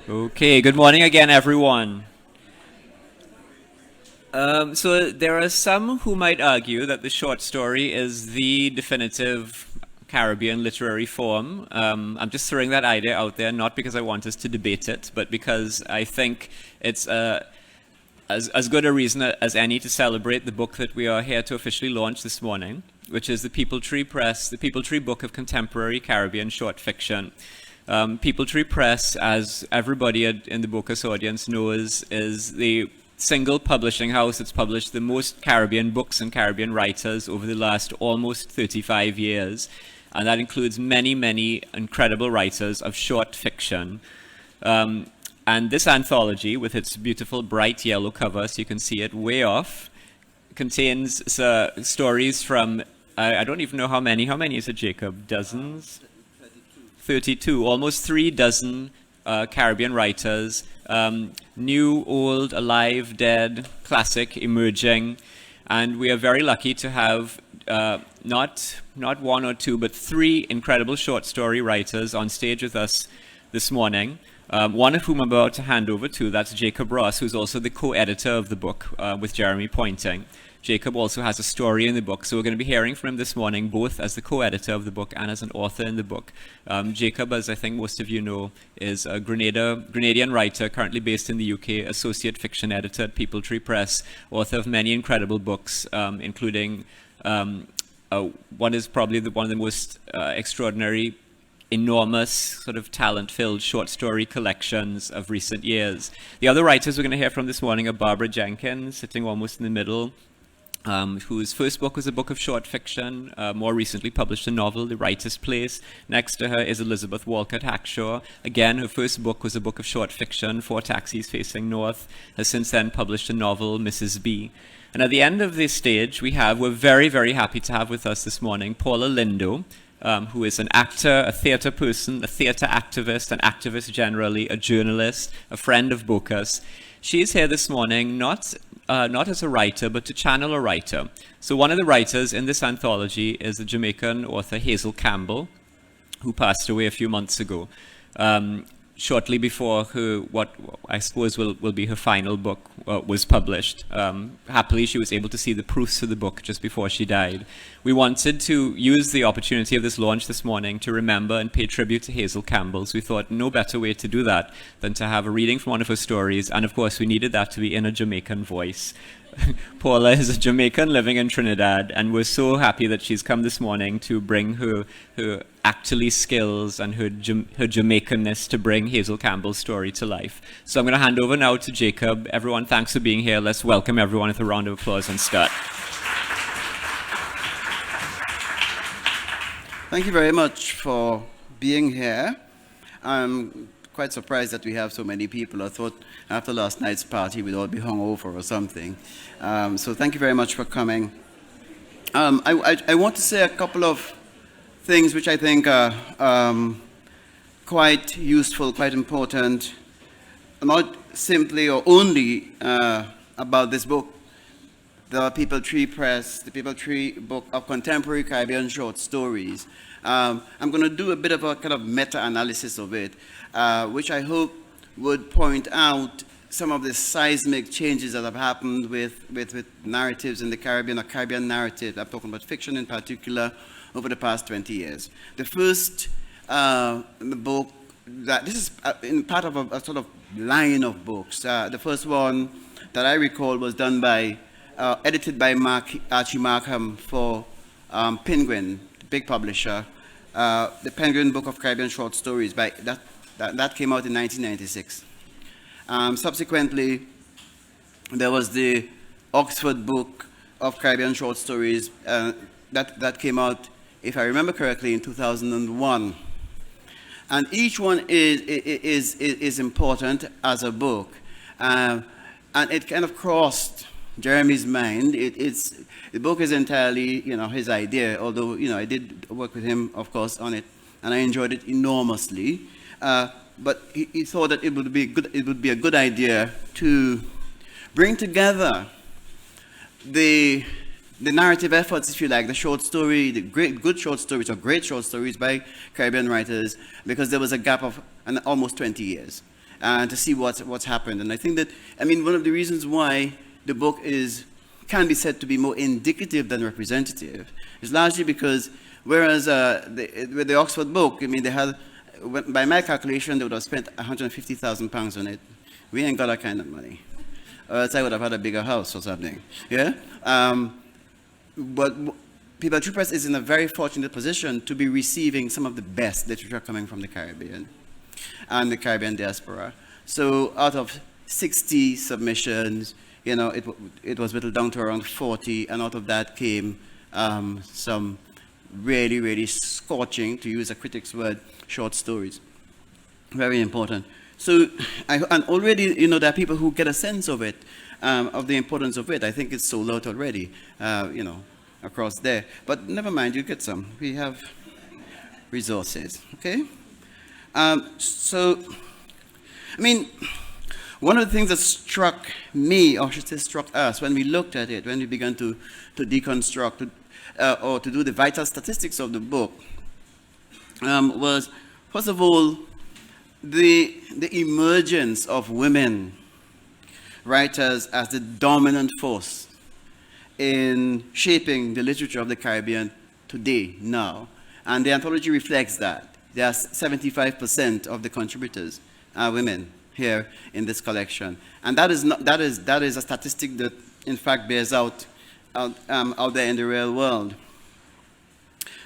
Okay, good morning again, everyone. So there are some who might argue that the short story is the definitive Caribbean literary form. I'm just throwing that idea out there, not because I want us to debate it, but because I think it's as good a reason as any to celebrate the book that we are here to officially launch this morning, which is the Peepal Tree Press, the Peepal Tree Book of Contemporary Caribbean Short Fiction. Peepal Tree Press, as everybody in the Bocas audience knows, is the single publishing house that's published the most Caribbean books and Caribbean writers over the last almost 35 years. And that includes many, many incredible writers of short fiction. And this anthology, with its beautiful bright yellow cover, so you can see it way off, contains stories from, I don't even know how many. How many is it, Jacob? Dozens? 32, almost 3 dozen Caribbean writers, new, old, alive, dead, classic, emerging, and we are very lucky to have not 1 or 2, but 3 incredible short story writers on stage with us this morning. One of whom I'm about to hand over to, that's Jacob Ross, who's also the co-editor of the book with Jeremy Pointing. Jacob also has a story in the book, so we're going to be hearing from him this morning, both as the co-editor of the book and as an author in the book. Jacob, as I think most of you know, is a Grenadian writer currently based in the UK, associate fiction editor at Peepal Tree Press, author of many incredible books, including one is probably one of the most extraordinary, enormous, sort of talent-filled short story collections of recent years. The other writers we're going to hear from this morning are Barbara Jenkins, sitting almost in the middle, whose first book was a book of short fiction, more recently published a novel, The Writer's Place. Next to her is Elizabeth Walcott Hackshaw. Again, her first book was a book of short fiction, 4 Taxis Facing North, has since then published a novel, Mrs. B. And at the end of this stage, we're very, very happy to have with us this morning Paula Lindo, who is an actor, a theatre person, a theatre activist, an activist generally, a journalist, a friend of Bocas. She's here this morning not as a writer, but to channel a writer. So one of the writers in this anthology is the Jamaican author Hazel Campbell, who passed away a few months ago, shortly before what I suppose will be her final book was published. Happily, she was able to see the proofs of the book just before she died. We wanted to use the opportunity of this launch this morning to remember and pay tribute to Hazel Campbell. So we thought no better way to do that than to have a reading from one of her stories. And of course, we needed that to be in a Jamaican voice. Paula is a Jamaican living in Trinidad, and we're so happy that she's come this morning to bring her actually skills and her Jamaicanness to bring Hazel Campbell's story to life. So I'm going to hand over now to Jacob. Everyone, thanks for being here. Let's welcome everyone with a round of applause and start. Thank you very much for being here. I'm quite surprised that we have so many people. I thought after last night's party we'd all be hungover or something. So thank you very much for coming. I want to say a couple of things which I think are quite useful, quite important, not simply or only about this book, the Peepal Tree Press, the Peepal Tree Book of Contemporary Caribbean Short Stories. I'm going to do a bit of a kind of meta-analysis of it, which I hope would point out some of the seismic changes that have happened with narratives in the Caribbean, or Caribbean narrative. I'm talking about fiction in particular, over the past 20 years. The first book, this is in part of a sort of line of books. The first one that I recall was done by, edited by Archie Markham for Penguin, the big publisher. The Penguin Book of Caribbean Short Stories, that came out in 1996. Subsequently, there was the Oxford Book of Caribbean Short Stories that came out, if I remember correctly, in 2001. And each one is important as a book. And it kind of crossed Jeremy's mind. The book is entirely, his idea, although, I did work with him, of course, on it, and I enjoyed it enormously. But he thought that it would be a good idea to bring together the narrative efforts, if you like, the short story, the good short stories or great short stories by Caribbean writers, because there was a gap of almost 20 years. and to see what's happened. And I think that, I mean, one of the reasons why the book can be said to be more indicative than representative is largely because whereas with the Oxford book, I mean, they had, by my calculation, they would have spent £150,000 on it. We ain't got that kind of money. Or else I would have had a bigger house or something. Yeah? But Peepal Tree Press is in a very fortunate position to be receiving some of the best literature coming from the Caribbean and the Caribbean diaspora. So out of 60 submissions, you know, it was whittled down to around 40, and out of that came some really, really scorching, to use a critic's word, short stories. Very important. So, and already, you know, there are people who get a sense of it, of the importance of it. I think it's sold out already, you know, across there. But never mind, you get some. We have resources, okay? So, I mean, one of the things that struck me, or should say struck us, when we looked at it, when we began to deconstruct, or to do the vital statistics of the book, was, first of all, the emergence of women writers as the dominant force in shaping the literature of the Caribbean today, now. And the anthology reflects that. There are 75% of the contributors are women here in this collection. And that is a statistic that, in fact, bears out there in the real world.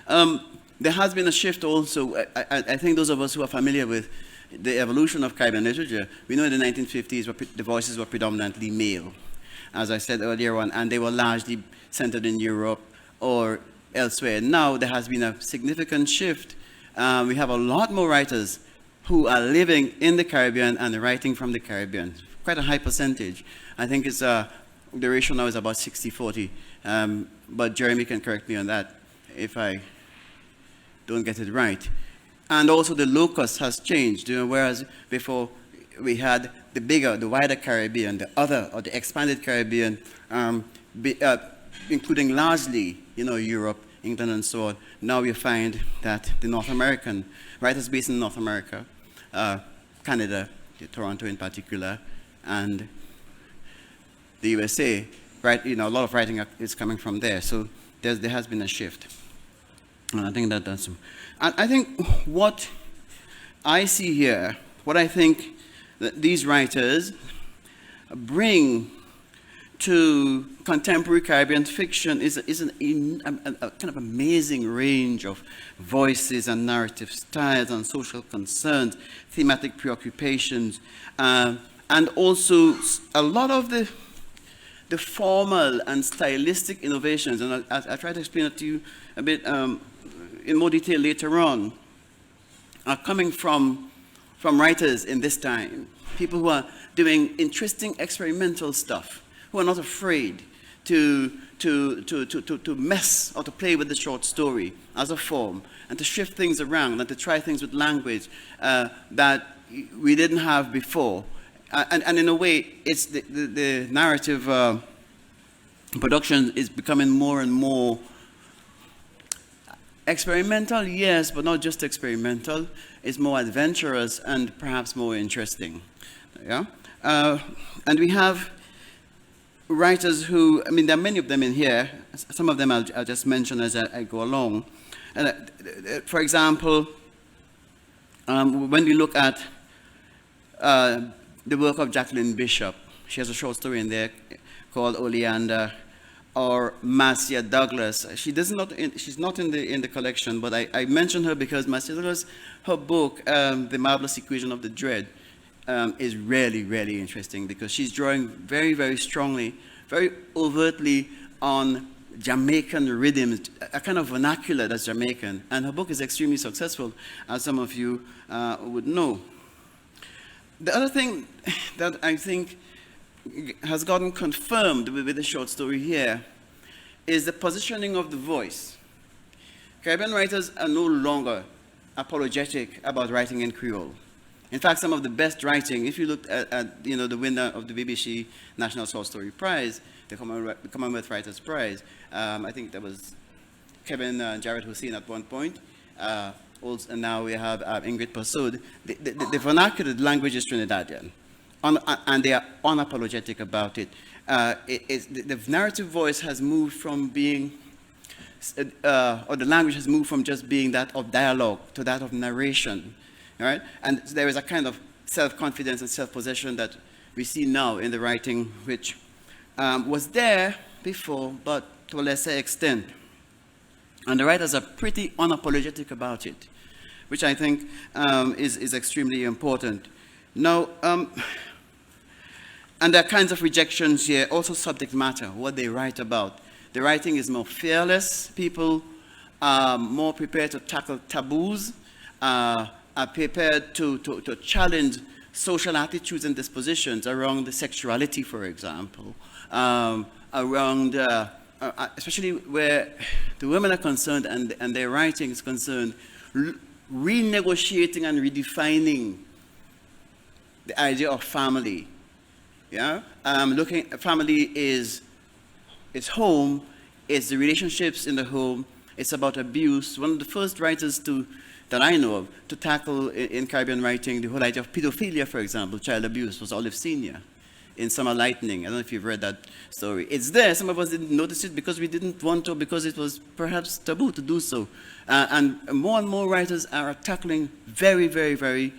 There has been a shift also. I think those of us who are familiar with the evolution of Caribbean literature, we know in the 1950s the voices were predominantly male, as I said earlier on, and they were largely centered in Europe or elsewhere. Now there has been a significant shift. We have a lot more writers who are living in the Caribbean and writing from the Caribbean. Quite a high percentage. I think it's the ratio now is about 60-40. But Jeremy can correct me on that if I don't get it right. And also the locus has changed, you know, whereas before we had the wider Caribbean, the other, or the expanded Caribbean, including largely, you know, Europe, England, and so on. Now we find that the North American, writers based in North America, Canada, Toronto in particular, and the USA, right, you know, a lot of writing is coming from there. So there has been a shift. And I think that's... And I think what I see here, what I think that these writers bring to contemporary Caribbean fiction is a kind of amazing range of voices and narrative styles and social concerns, thematic preoccupations, and also a lot of the formal and stylistic innovations, and I'll try to explain it to you a bit in more detail later on, are coming from writers in this time, people who are doing interesting experimental stuff, who are not afraid to mess or to play with the short story as a form, and to shift things around, and to try things with language that we didn't have before. And in a way, it's the narrative production is becoming more and more experimental, yes, but not just experimental. It's more adventurous and perhaps more interesting. Yeah? And we have writers who, I mean, there are many of them in here. Some of them I'll just mention as I go along. And for example, when we look at the work of Jacqueline Bishop, she has a short story in there called Oleander, or Marcia Douglas. She's not in the collection, but I mention her because Marcia Douglas, her book, The Marvelous Equation of the Dread, is really, really interesting because she's drawing very, very strongly, very overtly on Jamaican rhythms, a kind of vernacular that's Jamaican. And her book is extremely successful, as some of you would know. The other thing that I think has gotten confirmed with the short story here is the positioning of the voice. Caribbean writers are no longer apologetic about writing in Creole. In fact, some of the best writing, if you look at you know, the winner of the BBC National Short Story Prize, the Commonwealth Writers' Prize, I think that was Kevin Jarrett Hussein at one point, also, and now we have Ingrid Persaud. The vernacular language is Trinidadian, and they are unapologetic about it. The narrative voice has moved from being, or the language has moved from just being that of dialogue to that of narration, all right? And there is a kind of self-confidence and self-possession that we see now in the writing, which was there before, but to a lesser extent. And the writers are pretty unapologetic about it, which I think is extremely important. Now, and there are kinds of rejections here, also subject matter, what they write about. The writing is more fearless. People are more prepared to tackle taboos, are prepared to challenge social attitudes and dispositions around the sexuality, for example, around, especially where the women are concerned and their writing is concerned, renegotiating and redefining the idea of family. Yeah, family is home, it's the relationships in the home, it's about abuse. One of the first writers that I know of to tackle in Caribbean writing the whole idea of pedophilia, for example, child abuse, was Olive Sr. in Summer Lightning. I don't know if you've read that story. It's there. Some of us didn't notice it because we didn't want to, because it was perhaps taboo to do so. And more writers are tackling very, very, very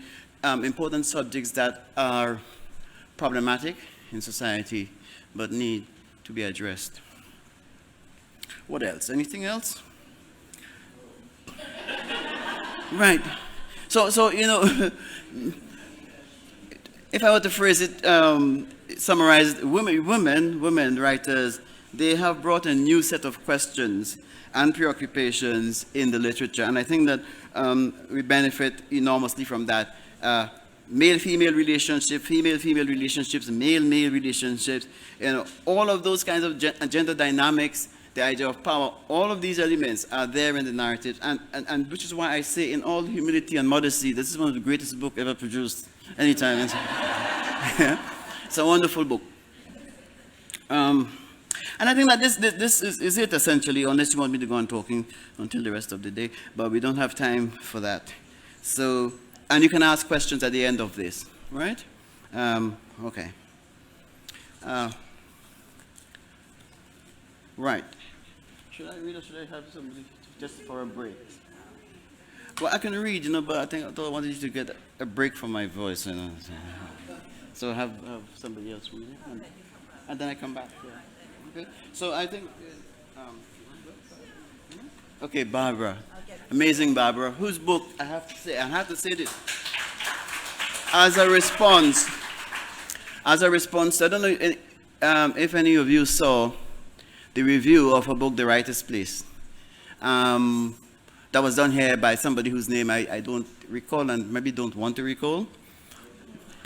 important subjects that are problematic in society, but need to be addressed. What else? Anything else? Right. So you know, if I were to phrase it, summarize, women writers, they have brought a new set of questions and preoccupations in the literature, and I think that we benefit enormously from that. Male-female relationship, female-female relationships, male-male relationships, you know, all of those kinds of gender dynamics, the idea of power, all of these elements are there in the narrative, and which is why I say, in all humility and modesty, this is one of the greatest books ever produced anytime. Yeah? It's a wonderful book. And I think that this is it, essentially, unless you want me to go on talking until the rest of the day, but we don't have time for that. So, and you can ask questions at the end of this, right? Okay. Right. Should I read or should I have somebody just for a break? Well, I can read, you know, but I think I wanted you to get a break from my voice, you know. So have somebody else read it, and then I come back. Yeah. Okay. So I think. Okay, Barbara. Amazing, Barbara. Whose book? I have to say this. As a response, I don't know if any of you saw the review of her book, The Writer's Place. That was done here by somebody whose name I don't recall and maybe don't want to recall.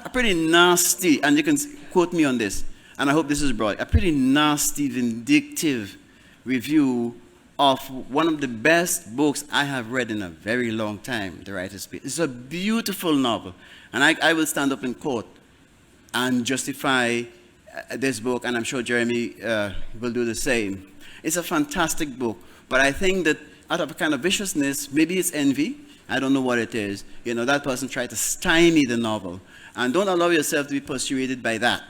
A pretty nasty, and you can quote me on this, and I hope this is broad, a pretty nasty, vindictive review of one of the best books I have read in a very long time, The Writer's Place. It's a beautiful novel, and I will stand up in court and justify this book, and I'm sure Jeremy will do the same. It's a fantastic book, but I think that out of a kind of viciousness, maybe it's envy, I don't know what it is, you know, that person tried to stymie the novel, and don't allow yourself to be persuaded by that.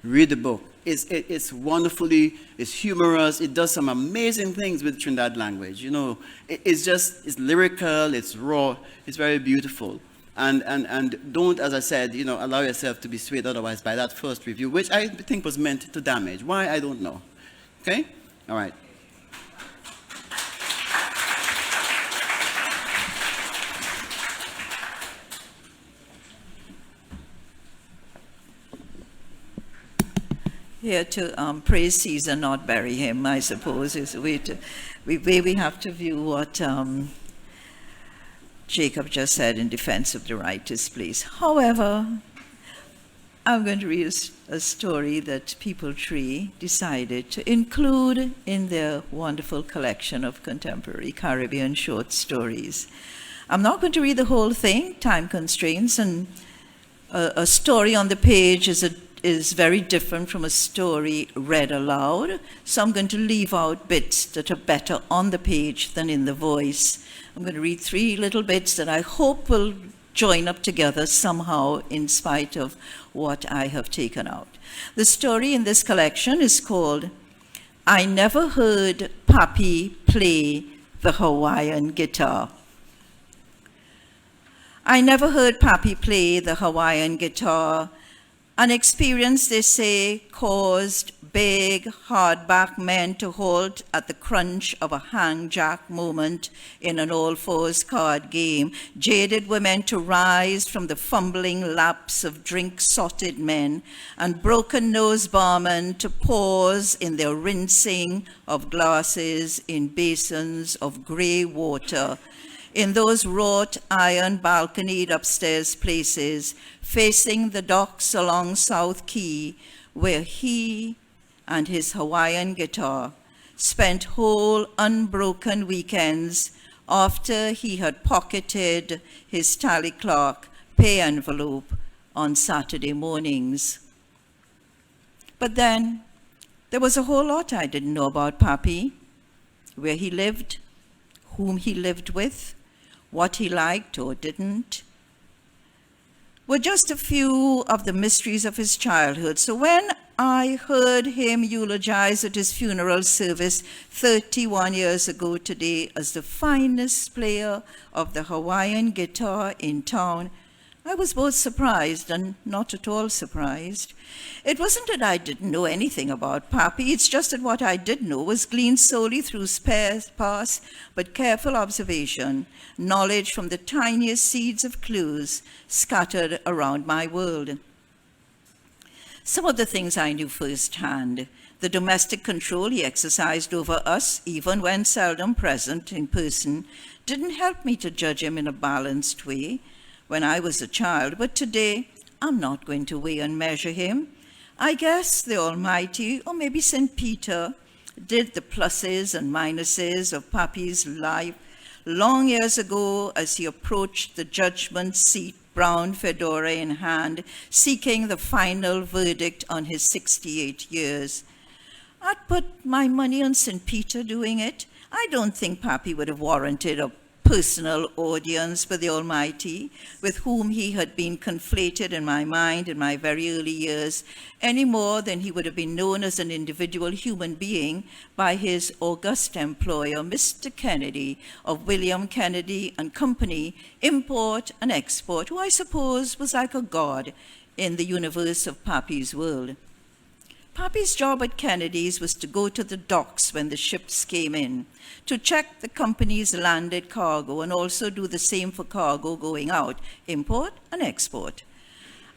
Read the book. It's wonderfully, it's humorous, it does some amazing things with Trinidad language, you know. It's lyrical, it's raw, it's very beautiful. And don't, as I said, you know, allow yourself to be swayed otherwise by that first review, which I think was meant to damage. Why, I don't know. Okay? All right. Here to praise Caesar, not bury him, I suppose, is the way we have to view what Jacob just said in defense of the Writer's Place. However, I'm going to read a story that Peepal Tree decided to include in their wonderful collection of contemporary Caribbean short stories. I'm not going to read the whole thing, time constraints, and a story on the page is very different from a story read aloud. So I'm going to leave out bits that are better on the page than in the voice. I'm going to read 3 little bits that I hope will join up together somehow in spite of what I have taken out. The story in this collection is called I Never Heard Papi Play the Hawaiian Guitar. I never heard Papi play the Hawaiian guitar, an experience, they say, caused big, hardback men to halt at the crunch of a hang-jack moment in an all-fours card game, jaded women to rise from the fumbling laps of drink-sotted men, and broken-nosed barmen to pause in their rinsing of glasses in basins of grey water, in those wrought iron balconied upstairs places facing the docks along South Quay, where he and his Hawaiian guitar spent whole unbroken weekends after he had pocketed his tally clerk pay envelope on Saturday mornings. But then there was a whole lot I didn't know about Papi: where he lived, whom he lived with, what he liked or didn't, were just a few of the mysteries of his childhood. So when I heard him eulogize at his funeral service 31 years ago today as the finest player of the Hawaiian guitar in town, I was both surprised and not at all surprised. It wasn't that I didn't know anything about Papi, it's just that what I did know was gleaned solely through sparse but careful observation, knowledge from the tiniest seeds of clues scattered around my world. Some of the things I knew firsthand: the domestic control he exercised over us, even when seldom present in person, didn't help me to judge him in a balanced way when I was a child, but today I'm not going to weigh and measure him. I guess the Almighty, or maybe St. Peter, did the pluses and minuses of Papi's life long years ago as he approached the judgment seat, brown fedora in hand, seeking the final verdict on his 68 years. I'd put my money on St. Peter doing it. I don't think Papi would have warranted a personal audience for the Almighty, with whom he had been conflated in my mind in my very early years, any more than he would have been known as an individual human being by his august employer, Mr. Kennedy of William Kennedy and Company, Import and Export, who I suppose was like a god in the universe of Papi's world. Papi's job at Kennedy's was to go to the docks when the ships came in, to check the company's landed cargo, and also do the same for cargo going out, import and export.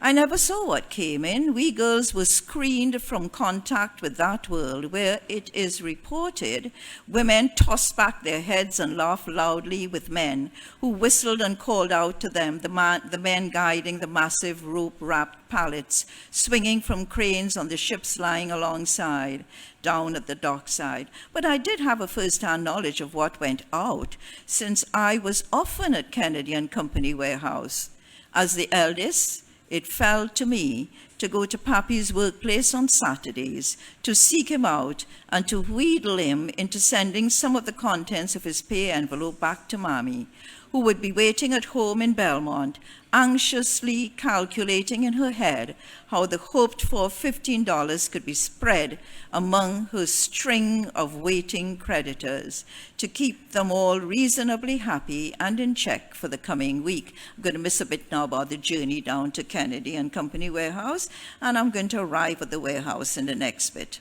I never saw what came in. We girls were screened from contact with that world, where it is reported women tossed back their heads and laughed loudly with men who whistled and called out to them, the men guiding the massive rope-wrapped pallets swinging from cranes on the ships lying alongside, down at the dockside. But I did have a first-hand knowledge of what went out, since I was often at Kennedy and Company warehouse. As the eldest, it fell to me to go to Papi's workplace on Saturdays, to seek him out and to wheedle him into sending some of the contents of his pay envelope back to Mommy, who would be waiting at home in Belmont, anxiously calculating in her head how the hoped-for $15 could be spread among her string of waiting creditors to keep them all reasonably happy and in check for the coming week. I'm going to miss a bit now about the journey down to Kennedy and Company warehouse, and I'm going to arrive at the warehouse in the next bit.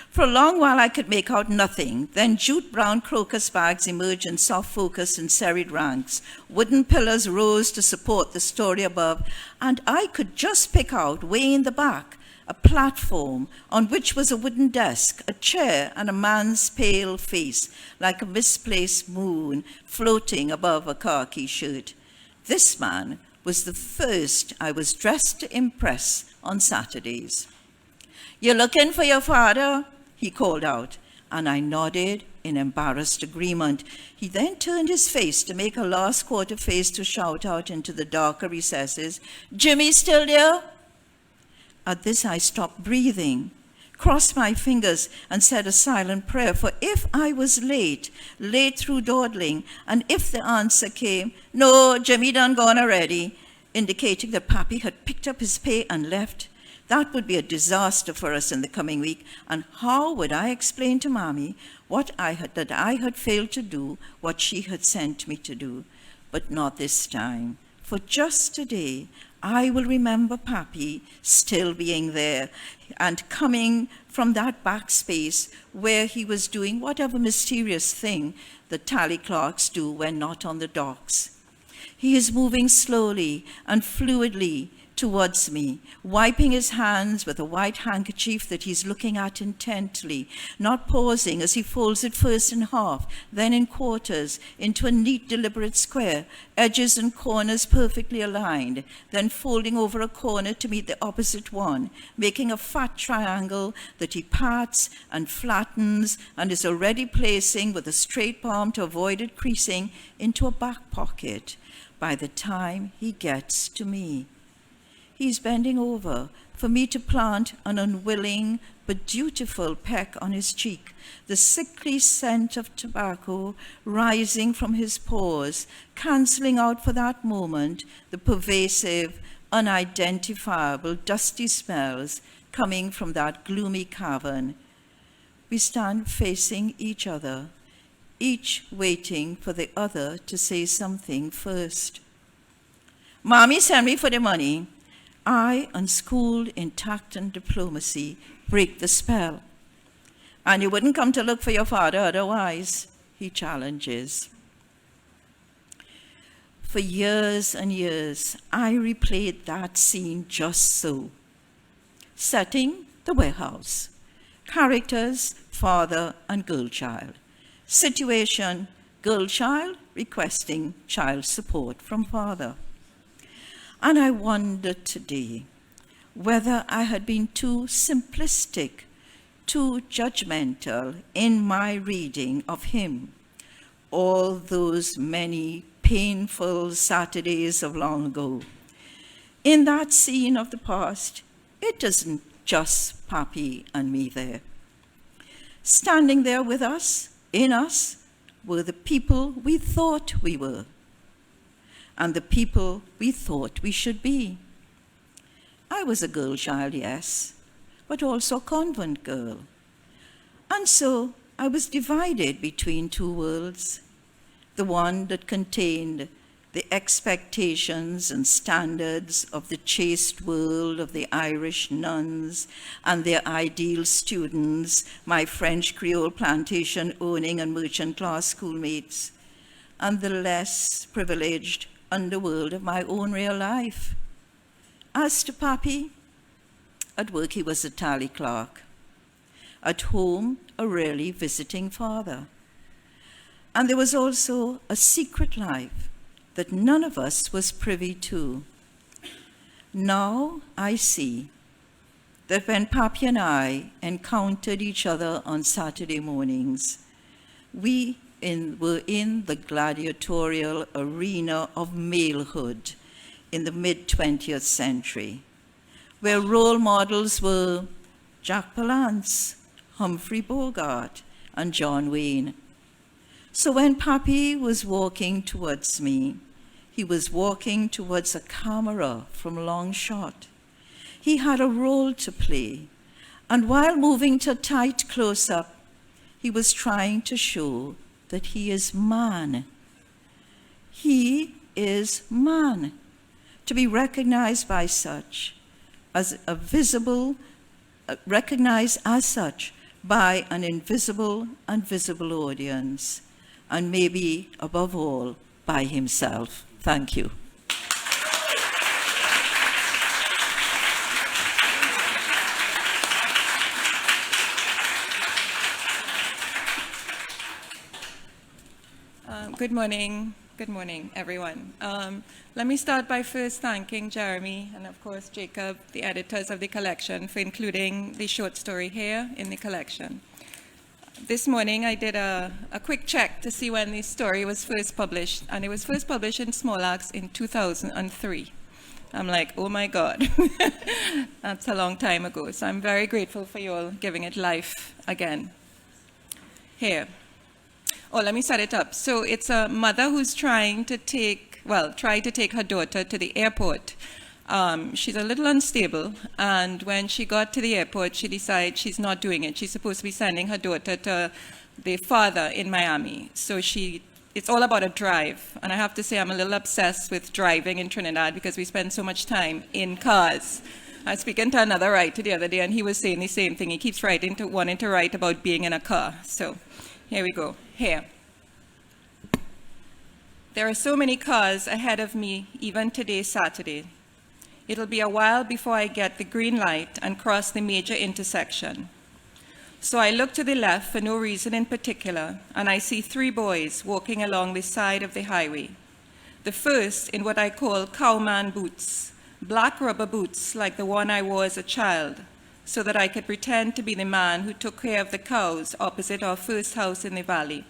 For a long while I could make out nothing. Then jute brown crocus bags emerged in soft focus in serried ranks. Wooden pillars rose to support the story above, and I could just pick out, way in the back, a platform on which was a wooden desk, a chair, and a man's pale face, like a misplaced moon, floating above a khaki shirt. This man was the first I was dressed to impress on Saturdays. "You looking for your father?" he called out, and I nodded in embarrassed agreement. He then turned his face to make a last quarter face to shout out into the darker recesses, "Jimmy still there?" At this I stopped breathing, crossed my fingers, and said a silent prayer. For if I was late through dawdling, and if the answer came, "No, Jimmy done gone already," indicating that Pappy had picked up his pay and left, that would be a disaster for us in the coming week. And how would I explain to Mommy that I had failed to do what she had sent me to do? But not this time. For just today, I will remember Pappy still being there and coming from that back space where he was doing whatever mysterious thing the tally clerks do when not on the docks. He is moving slowly and fluidly towards me, wiping his hands with a white handkerchief that he's looking at intently, not pausing as he folds it first in half, then in quarters, into a neat, deliberate square, edges and corners perfectly aligned, then folding over a corner to meet the opposite one, making a fat triangle that he pats and flattens and is already placing with a straight palm to avoid it creasing into a back pocket by the time he gets to me. He's bending over for me to plant an unwilling but dutiful peck on his cheek, the sickly scent of tobacco rising from his pores, cancelling out for that moment the pervasive, unidentifiable, dusty smells coming from that gloomy cavern. We stand facing each other, each waiting for the other to say something first. "Mommy sent me for the money." I, unschooled in tact and diplomacy, break the spell. "And you wouldn't come to look for your father otherwise," he challenges. For years and years, I replayed that scene just so. Setting, the warehouse. Characters, father and girl child. Situation, girl child requesting child support from father. And I wondered today whether I had been too simplistic, too judgmental in my reading of him all those many painful Saturdays of long ago. In that scene of the past, it isn't just Pappy and me there. Standing there with us, in us, were the people we thought we were, and the people we thought we should be. I was a girl child, yes, but also a convent girl. And so I was divided between two worlds, the one that contained the expectations and standards of the chaste world of the Irish nuns and their ideal students, my French Creole plantation owning and merchant class schoolmates, and the less privileged underworld of my own real life. As to Pappy, at work he was a tally clerk, at home a rarely visiting father. And there was also a secret life that none of us was privy to. Now I see that when Pappy and I encountered each other on Saturday mornings, we were in the gladiatorial arena of malehood in the mid-20th century, where role models were Jack Palance, Humphrey Bogart, and John Wayne. So when Pappy was walking towards me, he was walking towards a camera from long shot. He had a role to play, and while moving to tight close-up, he was trying to show that he is man. He is man, to be recognized by such, as a visible, recognized as such by an invisible and visible audience, and maybe above all, by himself. Thank you. Good morning, everyone. Let me start by first thanking Jeremy and, of course, Jacob, the editors of the collection, for including the short story here in the collection. This morning, I did a quick check to see when the story was first published, and it was first published in Small Axe in 2003. I'm like, oh my God, that's a long time ago. So I'm very grateful for you all giving it life again. Here. Oh, let me set it up. So it's a mother who's tried to take her daughter to the airport. She's a little unstable, and when she got to the airport, she decided she's not doing it. She's supposed to be sending her daughter to the father in Miami. So it's all about a drive. And I have to say I'm a little obsessed with driving in Trinidad because we spend so much time in cars. I was speaking to another writer the other day, and he was saying the same thing. He keeps wanting to write about being in a car. So here we go. Here. There are so many cars ahead of me, even today, Saturday. It'll be a while before I get the green light and cross the major intersection. So I look to the left for no reason in particular, and I see 3 boys walking along the side of the highway. The first in what I call cowman boots, black rubber boots like the one I wore as a child, so that I could pretend to be the man who took care of the cows opposite our first house in the valley.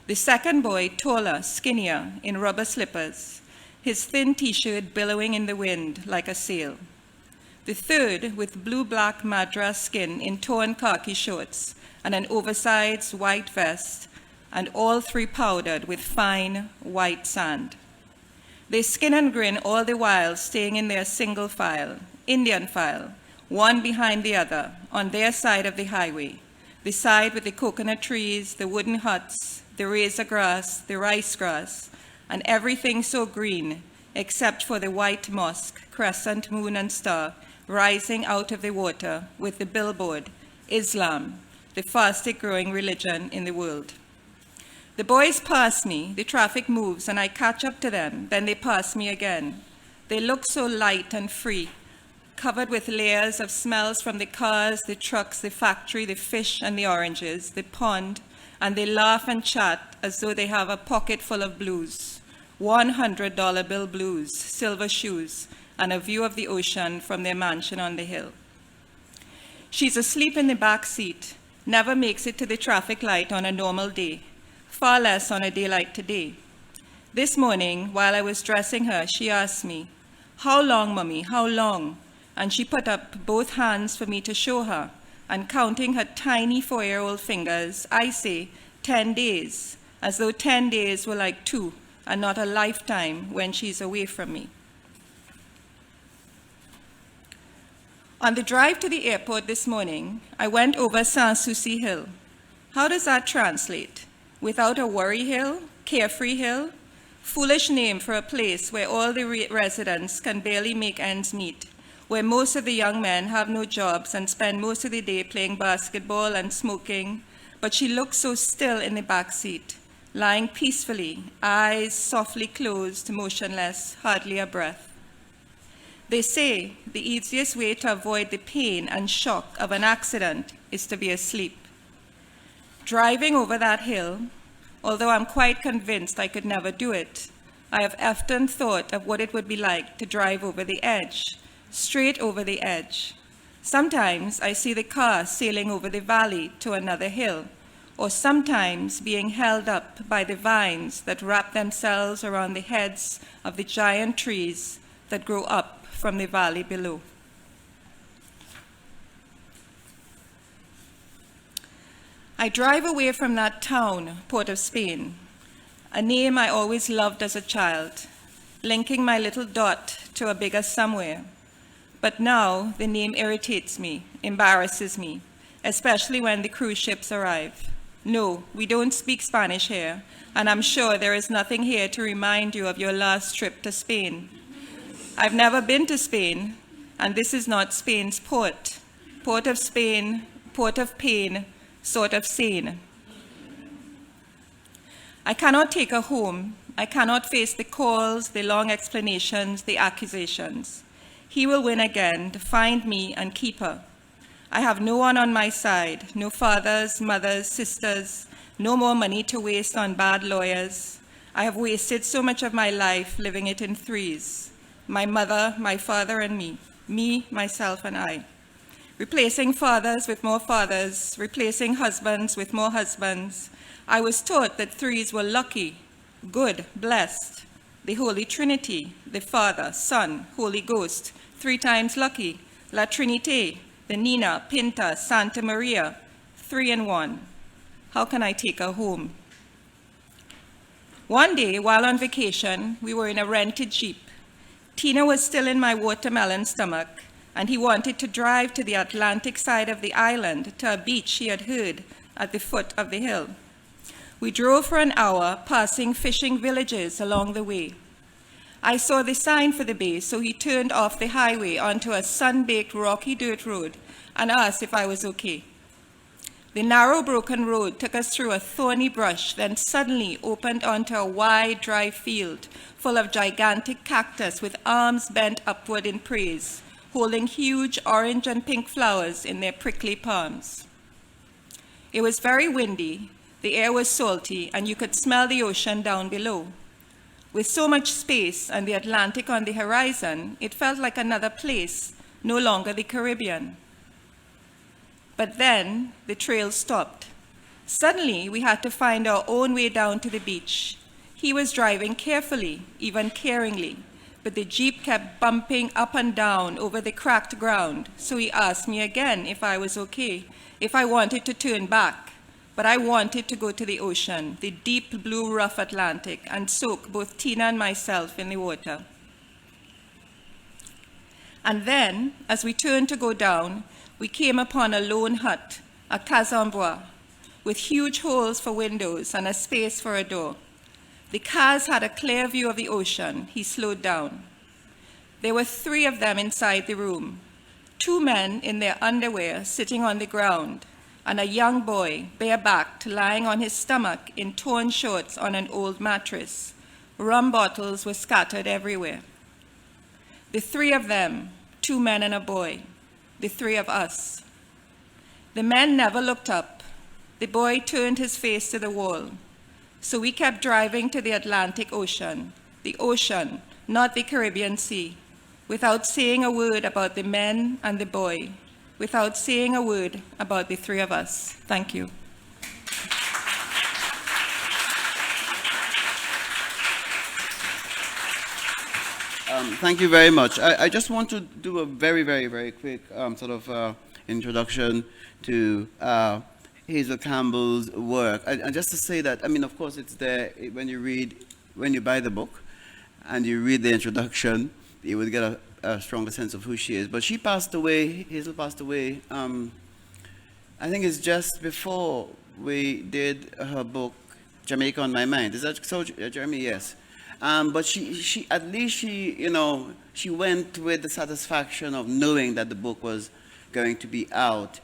The second boy, taller, skinnier, in rubber slippers, his thin t-shirt billowing in the wind like a sail. The third, with blue-black madras skin in torn khaki shorts and an oversized white vest, and all 3 powdered with fine white sand. They skin and grin all the while, staying in their single file, Indian file, one behind the other, on their side of the highway, the side with the coconut trees, the wooden huts, the razor grass, the rice grass, and everything so green, except for the white mosque, crescent moon and star, rising out of the water with the billboard, Islam, the fastest growing religion in the world. The boys pass me, the traffic moves, and I catch up to them, then they pass me again. They look so light and free, covered with layers of smells from the cars, the trucks, the factory, the fish and the oranges, the pond, and they laugh and chat as though they have a pocket full of blues. $100 bill blues, silver shoes, and a view of the ocean from their mansion on the hill. She's asleep in the back seat, never makes it to the traffic light on a normal day, far less on a day like today. This morning, while I was dressing her, she asked me, "How long, Mummy, how long?" And she put up both hands for me to show her, and counting her tiny 4-year-old fingers, I say, 10 days, as though 10 days were like 2 and not a lifetime when she's away from me. On the drive to the airport this morning, I went over Sans Souci Hill. How does that translate? Without a worry hill? Carefree hill? Foolish name for a place where all the residents can barely make ends meet, where most of the young men have no jobs and spend most of the day playing basketball and smoking, but she looks so still in the back seat, lying peacefully, eyes softly closed, motionless, hardly a breath. They say the easiest way to avoid the pain and shock of an accident is to be asleep. Driving over that hill, although I'm quite convinced I could never do it, I have often thought of what it would be like to drive over the edge, straight over the edge. Sometimes I see the car sailing over the valley to another hill, or sometimes being held up by the vines that wrap themselves around the heads of the giant trees that grow up from the valley below. I drive away from that town, Port of Spain, a name I always loved as a child, linking my little dot to a bigger somewhere. But now the name irritates me, embarrasses me, especially when the cruise ships arrive. No, we don't speak Spanish here, and I'm sure there is nothing here to remind you of your last trip to Spain. I've never been to Spain, and this is not Spain's port. Port of Spain, port of pain, sort of sane. I cannot take her home. I cannot face the calls, the long explanations, the accusations. He will win again to find me and keep her. I have no one on my side, no fathers, mothers, sisters, no more money to waste on bad lawyers. I have wasted so much of my life living it in threes. My mother, my father, and me, myself, and I. Replacing fathers with more fathers, replacing husbands with more husbands. I was taught that threes were lucky, good, blessed. The the Holy Trinity, the Father, Son, Holy Ghost, 3 times lucky, La Trinité, the Nina, Pinta, Santa Maria, 3 in 1. How can I take her home? One day, while on vacation, we were in a rented Jeep. Tina was still in my watermelon stomach, and he wanted to drive to the Atlantic side of the island to a beach he had heard at the foot of the hill. We drove for an hour, passing fishing villages along the way. I saw the sign for the bay, so he turned off the highway onto a sun-baked rocky dirt road and asked if I was okay. The narrow, broken road took us through a thorny brush, then suddenly opened onto a wide, dry field full of gigantic cactus with arms bent upward in praise, holding huge orange and pink flowers in their prickly palms. It was very windy, the air was salty, and you could smell the ocean down below. With so much space and the Atlantic on the horizon, it felt like another place, no longer the Caribbean. But then the trail stopped. Suddenly, we had to find our own way down to the beach. He was driving carefully, even caringly, but the Jeep kept bumping up and down over the cracked ground, so he asked me again if I was okay, if I wanted to turn back. But I wanted to go to the ocean, the deep blue rough Atlantic, and soak both Tina and myself in the water. And then, as we turned to go down, we came upon a lone hut, a casembois, with huge holes for windows and a space for a door. The cars had a clear view of the ocean. He slowed down. There were 3 of them inside the room, 2 men in their underwear sitting on the ground, and a young boy, barebacked, lying on his stomach in torn shorts on an old mattress. Rum bottles were scattered everywhere. The 3 of them, 2 men and a boy, the 3 of us. The men never looked up. The boy turned his face to the wall. So we kept driving to the Atlantic Ocean, not the Caribbean Sea, without saying a word about the men and the boy, without saying a word about the 3 of us. Thank you. Thank you very much. I just want to do a very, very, very quick introduction to Hazel Campbell's work. And just to say that, I mean, of course, it's there when you buy the book and you read the introduction, you would get a stronger sense of who she is. But she passed away, Hazel passed away, I think it's just before we did her book, Jamaica on My Mind. Is that so, Jeremy? Yes. But she at least she went with the satisfaction of knowing that the book was going to be out.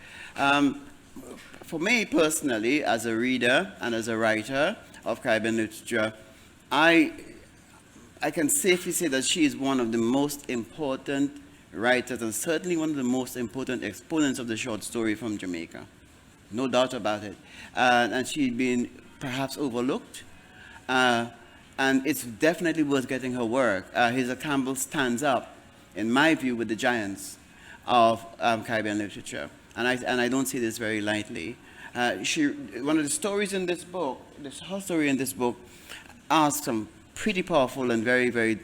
For me personally, as a reader and as a writer of Caribbean literature, I can safely say that she is one of the most important writers and certainly one of the most important exponents of the short story from Jamaica. No doubt about it. And she's been perhaps overlooked. And it's definitely worth getting her work. Hazel Campbell stands up, in my view, with the giants of Caribbean literature. And I don't see this very lightly. One of the stories in this book, her story in this book, asks some pretty powerful and very, very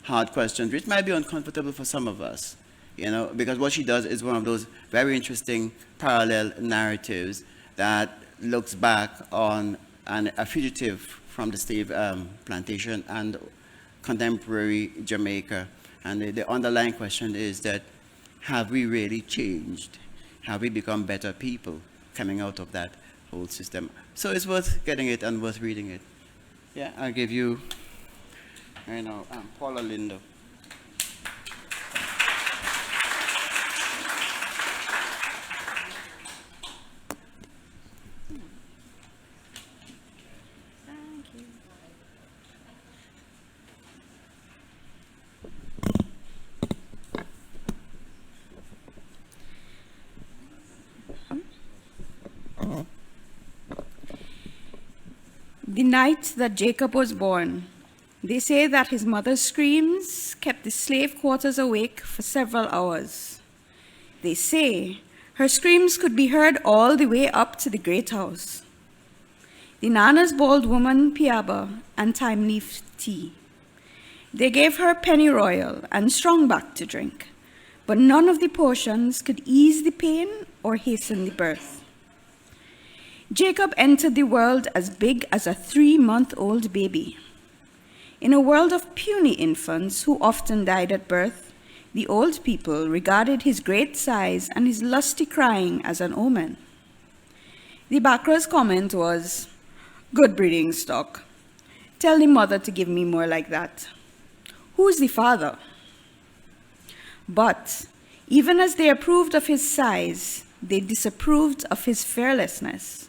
hard questions, which might be uncomfortable for some of us, because what she does is one of those very interesting parallel narratives that looks back on a fugitive from the slave plantation and contemporary Jamaica. And the underlying question is that, have we really changed? Have we become better people coming out of that whole system? So it's worth getting it and worth reading it. Yeah, I'll give you, Paula Lindo. The night that Jacob was born, they say that his mother's screams kept the slave quarters awake for several hours. They say her screams could be heard all the way up to the great house. The Nana's bald woman piaba and time leaf tea. They gave her pennyroyal and strongback to drink, but none of the potions could ease the pain or hasten the birth. Jacob entered the world as big as a 3-month-old baby. In a world of puny infants who often died at birth, the old people regarded his great size and his lusty crying as an omen. The Bacra's comment was, "Good breeding stock. Tell the mother to give me more like that. Who's the father?" But even as they approved of his size, they disapproved of his fearlessness.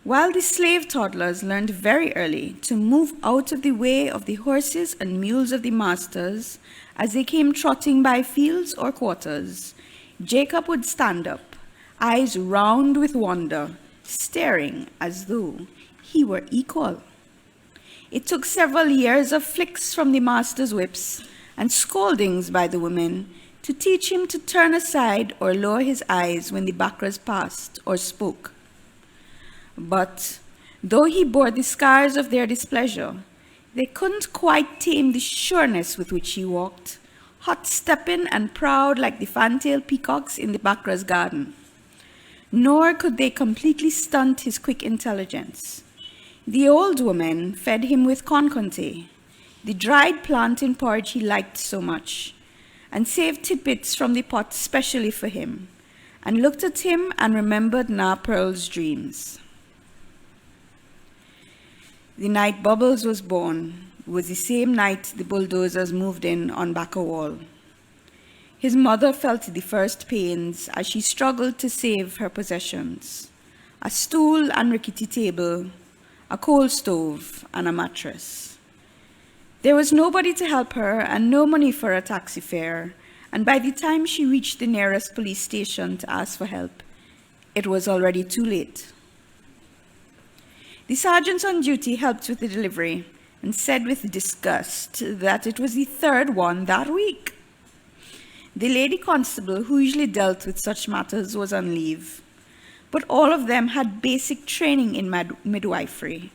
While the slave toddlers learned very early to move out of the way of the horses and mules of the masters as they came trotting by fields or quarters, Jacob would stand up, eyes round with wonder, staring as though he were equal. It took several years of flicks from the master's whips and scoldings by the women to teach him to turn aside or lower his eyes when the Bacras passed or spoke. But though he bore the scars of their displeasure, they couldn't quite tame the sureness with which he walked, hot-stepping and proud like the fantail peacocks in the Bacra's garden. Nor could they completely stunt his quick intelligence. The old woman fed him with conconte, the dried plant in porridge he liked so much, and saved tidbits from the pot specially for him, and looked at him and remembered Na Pearl's dreams. The night Bubbles was born was the same night the bulldozers moved in on Backer Wall. His mother felt the first pains as she struggled to save her possessions: a stool and rickety table, a coal stove, and a mattress. There was nobody to help her and no money for a taxi fare, and by the time she reached the nearest police station to ask for help, it was already too late. The sergeant on duty helped with the delivery and said with disgust that it was the third one that week. The lady constable who usually dealt with such matters was on leave, but all of them had basic training in midwifery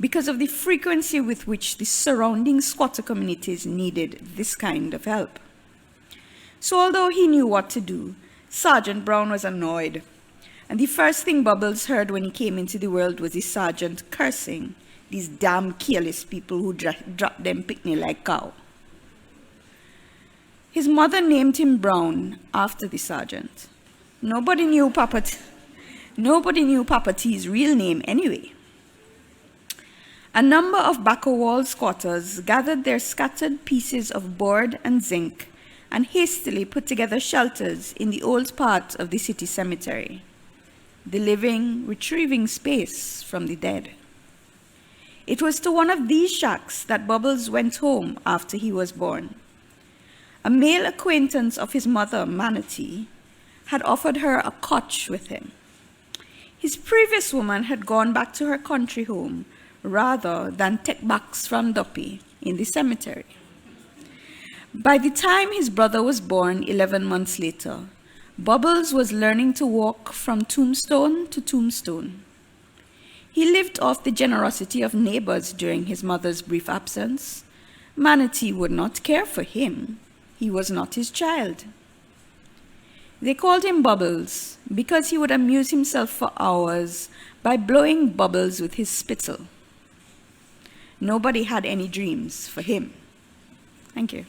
because of the frequency with which the surrounding squatter communities needed this kind of help. So although he knew what to do, Sergeant Brown was annoyed, and the first thing Bubbles heard when he came into the world was the sergeant cursing these damn careless people who drop them picnic like cow. His mother named him Brown after the sergeant. Nobody knew Papa T's real name anyway. A number of Backer Wall squatters gathered their scattered pieces of board and zinc and hastily put together shelters in the old part of the city cemetery, the living retrieving space from the dead. It was to one of these shacks that Bubbles went home after he was born. A male acquaintance of his mother, Manatee, had offered her a cotch with him. His previous woman had gone back to her country home rather than take backs from Duppy in the cemetery. By the time his brother was born 11 months later, Bubbles was learning to walk from tombstone to tombstone. He lived off the generosity of neighbors during his mother's brief absence. Manatee would not care for him. He was not his child. They called him Bubbles because he would amuse himself for hours by blowing bubbles with his spittle. Nobody had any dreams for him. Thank you.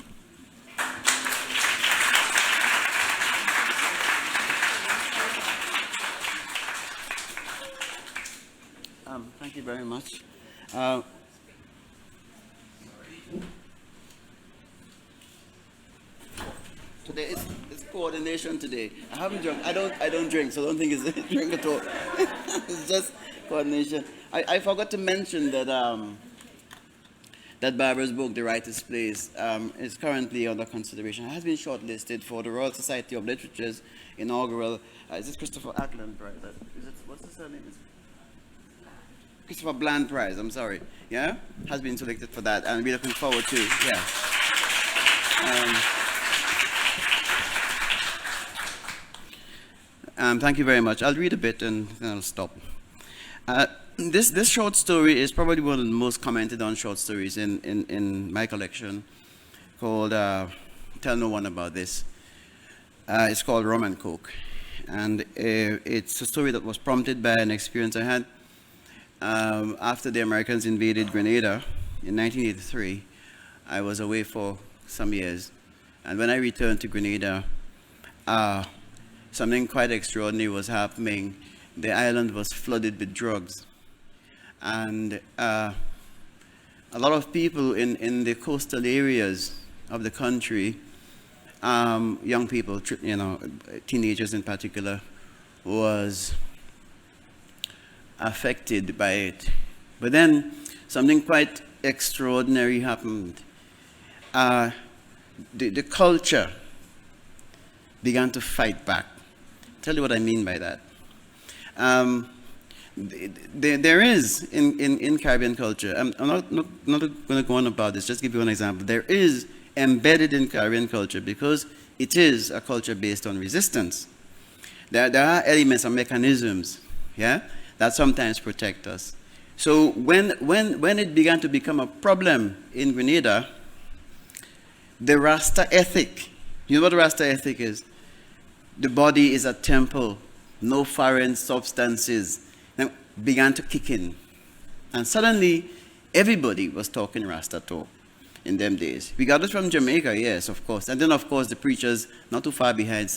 Thank you very much. Today it's coordination today. I haven't drunk. I don't drink, so don't think it's a drink at all. It's just coordination. I forgot to mention that that Barbara's book, The Writer's Place, is currently under consideration. It has been shortlisted for the Royal Society of Literature's inaugural. Is it Christopher Ackland Prize? What's the surname? Christopher Bland Prize. I'm sorry. Yeah, has been selected for that, and we're looking forward to. Yeah. Thank you very much. I'll read a bit and then I'll stop. This short story is probably one of the most commented on short stories in my collection, called Tell No One About This. It's called Rum and Coke. And it's a story that was prompted by an experience I had after the Americans invaded Grenada in 1983. I was away for some years. And when I returned to Grenada, something quite extraordinary was happening. The island was flooded with drugs. And a lot of people in the coastal areas of the country, young people, teenagers in particular, was affected by it. But then something quite extraordinary happened. The culture began to fight back. I'll tell you what I mean by that. There is in Caribbean culture, I'm not going to go on about this, just give you one example. There is embedded in Caribbean culture, because it is a culture based on resistance. There are elements and mechanisms, yeah, that sometimes protect us. So when it began to become a problem in Grenada, the Rasta ethic, you know what the Rasta ethic is? The body is a temple, no foreign substances, began to kick in. And suddenly, everybody was talking Rasta talk in them days. We got it from Jamaica, yes, of course. And then, of course, the preachers, not too far behind,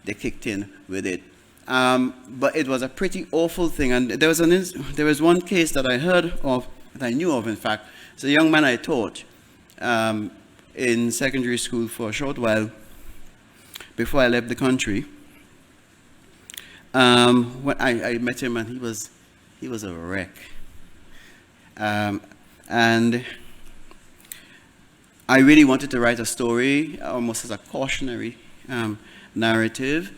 they kicked in with it. But it was a pretty awful thing. And there was one case that I heard of, that I knew of, in fact. It's a young man I taught in secondary school for a short while before I left the country. When I met him, and he was a wreck. And I really wanted to write a story, almost as a cautionary narrative.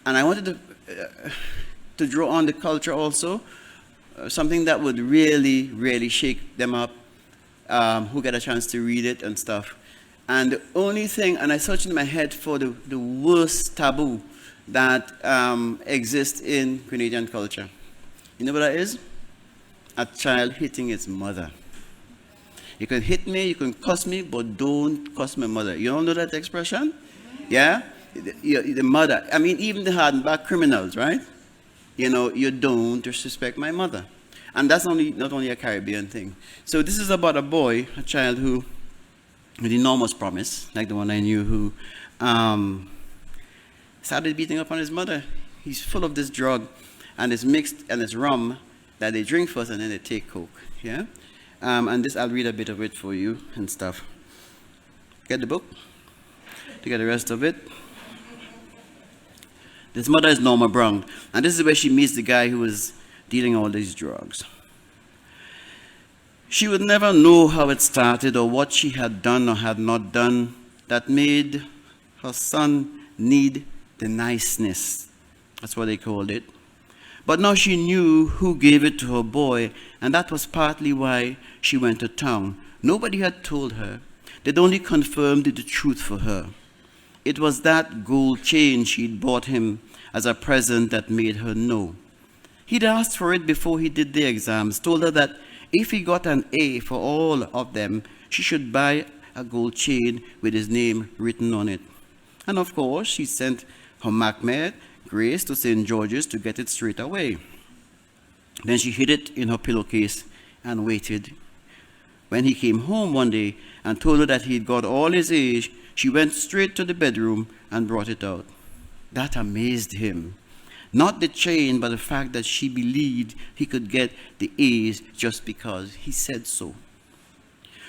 And I wanted to draw on the culture also, something that would really, really shake them up, who get a chance to read it and stuff. And the only thing, and I searched in my head for the worst taboo that exists in Grenadian culture. You know what that is? A child hitting its mother. You can hit me, you can cuss me, but don't cuss my mother. You don't know that expression? Yeah? The mother, I mean, even the hard-back criminals, right? You know, you don't disrespect my mother. And that's not only a Caribbean thing. So this is about a boy, a child who, with enormous promise, like the one I knew, who started beating up on his mother. He's full of this drug, and it's mixed, and it's rum that they drink first, and then they take coke, yeah? And this, I'll read a bit of it for you and stuff. Get the book? To get the rest of it. This mother is Norma Brown, and this is where she meets the guy who is dealing all these drugs. She would never know how it started or what she had done or had not done that made her son need the niceness. That's what they called it. But now she knew who gave it to her boy, and that was partly why she went to town. Nobody had told her. They'd only confirmed the truth for her. It was that gold chain she'd bought him as a present that made her know. He'd asked for it before he did the exams, told her that if he got an A for all of them, she should buy a gold chain with his name written on it. And of course, she sent her MacMed, Grace, to St. George's to get it straight away. Then she hid it in her pillowcase and waited. When he came home one day and told her that he'd got all his A's, she went straight to the bedroom and brought it out. That amazed him. Not the chain, but the fact that she believed he could get the A's just because he said so.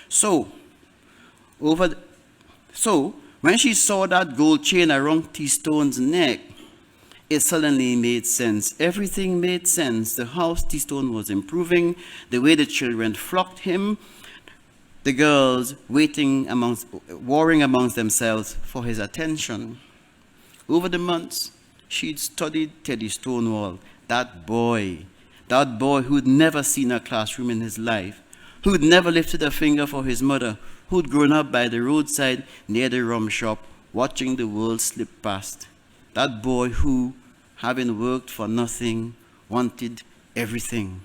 So, when she saw that gold chain around T-Stone's neck, it suddenly made sense. Everything made sense. The house T-Stone was improving, the way the children flocked him, the girls warring amongst themselves for his attention. Over the months, she'd studied Teddy Stonewall, that boy who'd never seen a classroom in his life, who'd never lifted a finger for his mother, who'd grown up by the roadside near the rum shop, watching the world slip past. That boy who, having worked for nothing, wanted everything.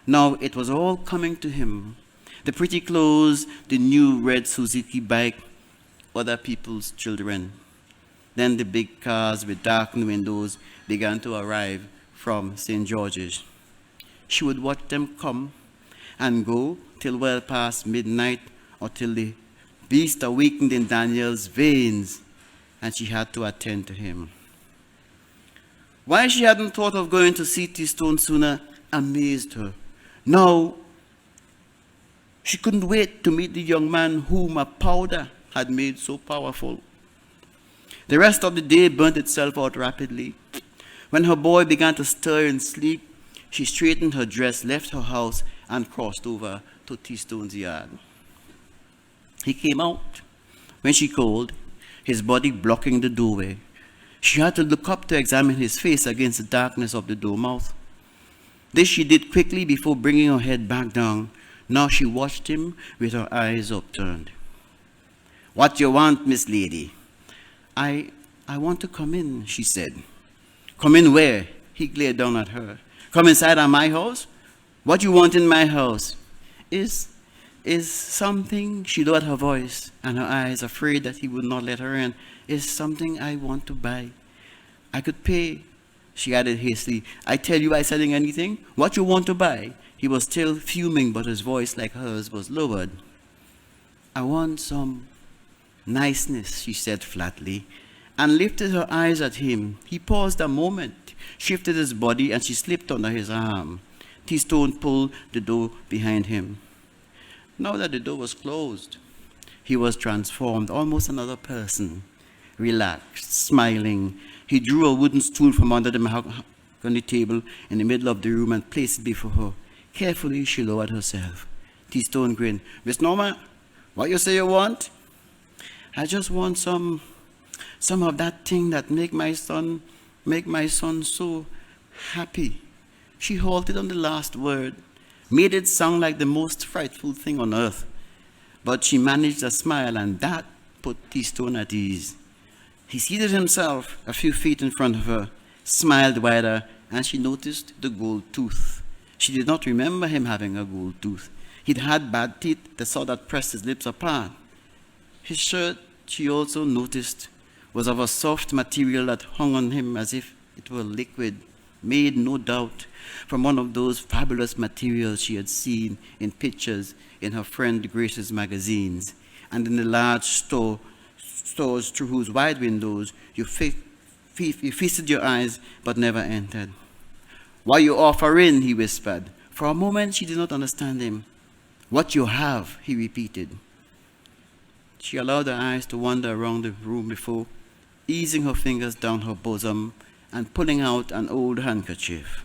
Now it was all coming to him. The pretty clothes, the new red Suzuki bike, other people's children. Then the big cars with darkened windows began to arrive from St. George's. She would watch them come and go till well past midnight or till the beast awakened in Daniel's veins and she had to attend to him. Why she hadn't thought of going to see T-Stone sooner amazed her. Now, she couldn't wait to meet the young man whom a powder had made so powerful. The rest of the day burnt itself out rapidly. When her boy began to stir in sleep, she straightened her dress, left her house, and crossed over to T-Stone's yard. He came out. When she called, his body blocking the doorway. She had to look up to examine his face against the darkness of the door mouth. This she did quickly before bringing her head back down. Now she watched him with her eyes upturned. "What you want, Miss Lady?" I want to come in," she said. "Come in where?" He glared down at her. "Come inside of my house? What you want in my house? Is something," she lowered her voice and her eyes, afraid that he would not let her in, "is something I want to buy. I could pay," she added hastily. "I tell you I selling anything? What you want to buy?" He was still fuming, but his voice, like hers, was lowered. "I want some niceness," she said flatly, and lifted her eyes at him. He paused a moment, shifted his body, and she slipped under his arm. T-Stone pulled the door behind him. Now that the door was closed, he was transformed, almost another person. Relaxed, smiling, he drew a wooden stool from under the mahogany table in the middle of the room and placed it before her. Carefully, she lowered herself. T-Stone grinned. "Miss Norma, what you say you want?" "I just want some of that thing that make my son so happy." She halted on the last word, made it sound like the most frightful thing on earth. But she managed a smile, and that put T-Stone at ease. He seated himself a few feet in front of her, smiled wider, and she noticed the gold tooth. She did not remember him having a gold tooth. He'd had bad teeth, the sort that pressed his lips apart. His shirt, she also noticed, was of a soft material that hung on him as if it were liquid, made, no doubt, from one of those fabulous materials she had seen in pictures in her friend Grace's magazines, and in the large stores through whose wide windows you feasted your eyes but never entered. "What you offering?" he whispered. For a moment she did not understand him. "What you have," he repeated. She allowed her eyes to wander around the room before easing her fingers down her bosom and pulling out an old handkerchief.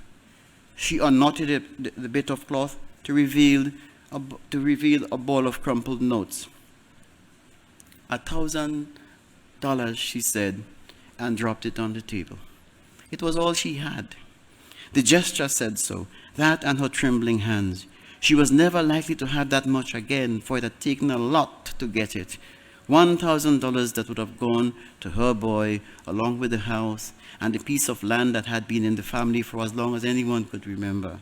She unknotted the bit of cloth to reveal a ball of crumpled notes. $1,000, she said, and dropped it on the table. It was all she had. The gesture said so, that and her trembling hands. She was never likely to have that much again, for it had taken a lot to get it. $1,000 that would have gone to her boy, along with the house and the piece of land that had been in the family for as long as anyone could remember.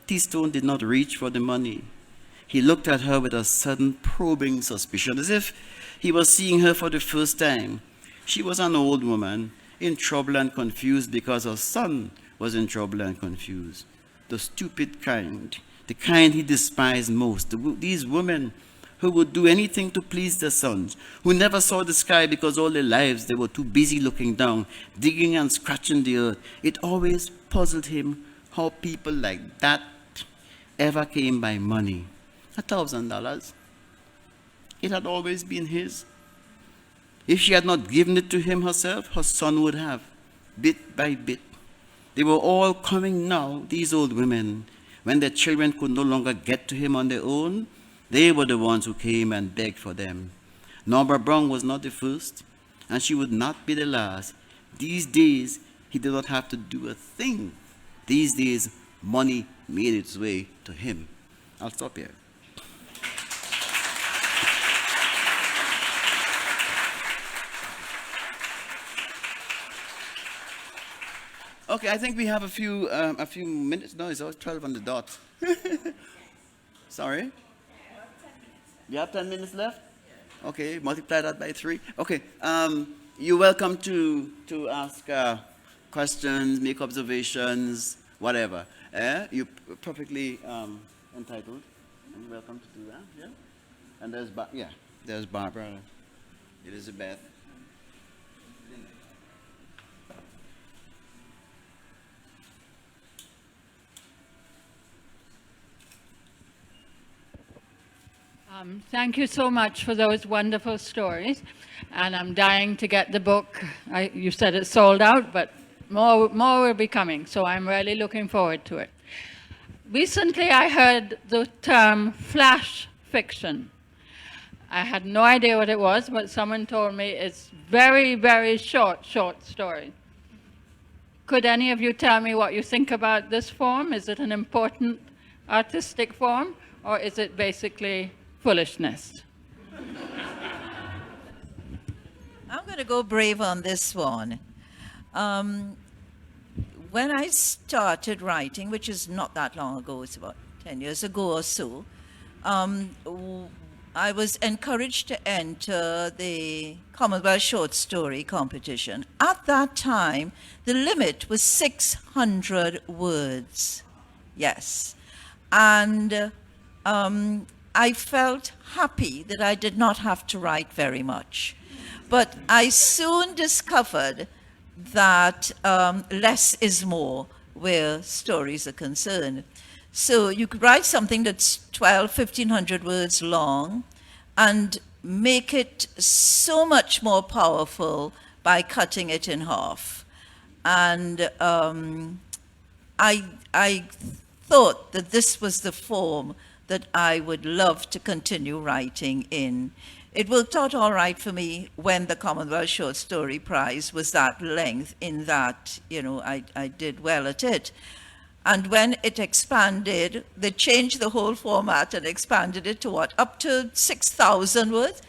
T-Stone did not reach for the money. He looked at her with a sudden probing suspicion, as if he was seeing her for the first time. She was an old woman, in trouble and confused because her son was in trouble and confused. The stupid kind, the kind he despised most. These women who would do anything to please their sons, who never saw the sky because all their lives they were too busy looking down, digging and scratching the earth. It always puzzled him how people like that ever came by money. $1,000. It had always been his. If she had not given it to him herself, her son would have, bit by bit. They were all coming now, these old women. When their children could no longer get to him on their own, they were the ones who came and begged for them. Norma Brown was not the first, and she would not be the last. These days, he did not have to do a thing. These days, money made its way to him. I'll stop here. Okay, I think we have a few minutes. No, it's always 12 on the dot. Sorry? You have 10 minutes left? Okay, multiply that by 3. Okay, you're welcome to ask questions, make observations, whatever. You're perfectly entitled and you're welcome to do that. Yeah. And there's Barbara, Elizabeth. Thank you so much for those wonderful stories, and I'm dying to get the book. You said it's sold out, but more will be coming, so I'm really looking forward to it. Recently, I heard the term flash fiction. I had no idea what it was, but someone told me it's very, very short story. Could any of you tell me what you think about this form? Is it an important artistic form, or is it basically foolishness? I'm going to go brave on this one. When I started writing, which is not that long ago, it's about 10 years ago or so, I was encouraged to enter the Commonwealth Short Story Competition. At that time, the limit was 600 words. Yes. And I felt happy that I did not have to write very much. But I soon discovered that less is more where stories are concerned. So you could write something that's 1,500 words long and make it so much more powerful by cutting it in half. And I thought that this was the form that I would love to continue writing in. It worked out all right for me when the Commonwealth Short Story Prize was that length, in that, I did well at it. And when it expanded, they changed the whole format and expanded it to what? Up to 6,000 words?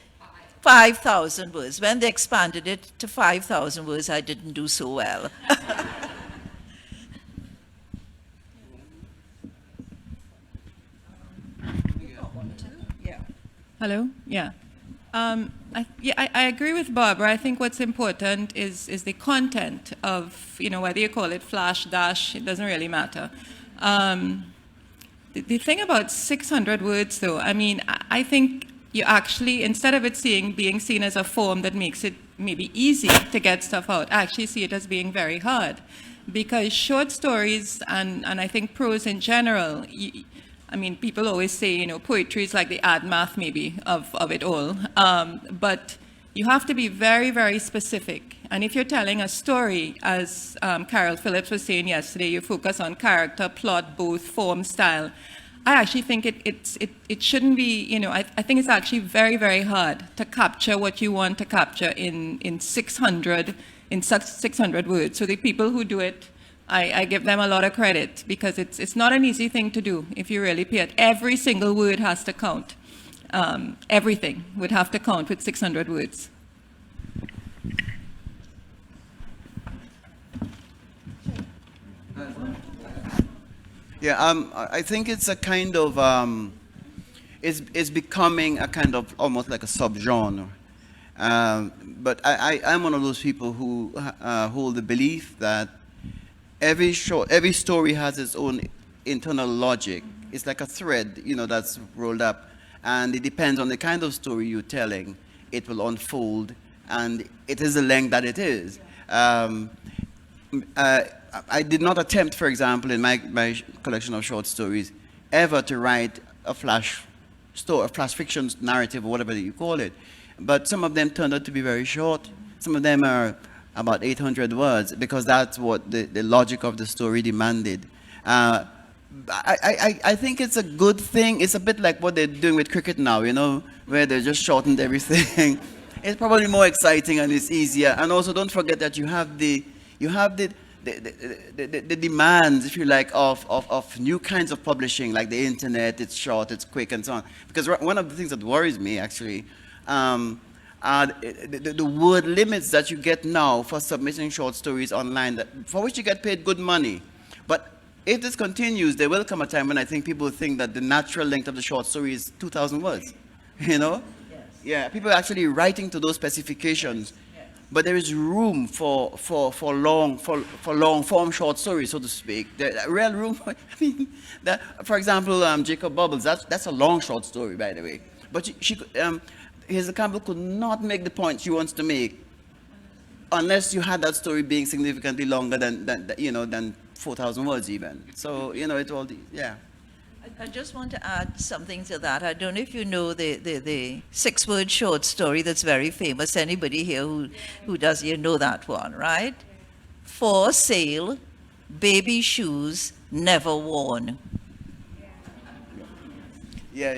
5,000 words. When they expanded it to 5,000 words, I didn't do so well. Hello? Yeah. I agree with Barbara. I think what's important is the content of, whether you call it flash, dash, it doesn't really matter. The thing about 600 words, though, I think you actually, instead of it being seen as a form that makes it maybe easy to get stuff out, I actually see it as being very hard. Because short stories, and I think prose in general, people always say, poetry is like the ad math, maybe, of it all. But you have to be very, very specific. And if you're telling a story, as Carol Phillips was saying yesterday, you focus on character, plot, both, form, style. I actually think it shouldn't be, I think it's actually very, very hard to capture what you want to capture in 600 words. So the people who do it, I give them a lot of credit, because it's not an easy thing to do if you really pay it. Every single word has to count. Everything would have to count with 600 words. Yeah, I think it's a kind of, it's becoming a kind of almost like a subgenre. But I'm one of those people who hold the belief that every story has its own internal logic. It's like a thread, that's rolled up. And it depends on the kind of story you're telling. It will unfold, and it is the length that it is. I did not attempt, for example, in my collection of short stories, ever to write a flash fiction narrative, or whatever you call it. But some of them turned out to be very short. Some of them are about 800 words, because that's what the logic of the story demanded. I think it's a good thing. It's a bit like what they're doing with cricket now, where they just shortened everything. It's probably more exciting and it's easier. And also, don't forget that you have the demands, if you like, of new kinds of publishing, like the internet. It's short, it's quick, and so on. Because one of the things that worries me, actually, the word limits that you get now for submitting short stories online, for which you get paid good money. But if this continues, there will come a time when I think people think that the natural length of the short story is 2,000 words. You know? Yes. Yeah, people are actually writing to those specifications. Yes. But there is room for long form short stories, so to speak. There real room. I mean, for example, Jacob Bubbles. That's a long short story, by the way. But Hazel Campbell could not make the point she wants to make unless you had that story being significantly longer than 4,000 words even. So it all yeah. I just want to add something to that. I don't know if you know the 6-word short story that's very famous. Anybody here who does, you know that one, right? For sale, baby shoes never worn. Yeah.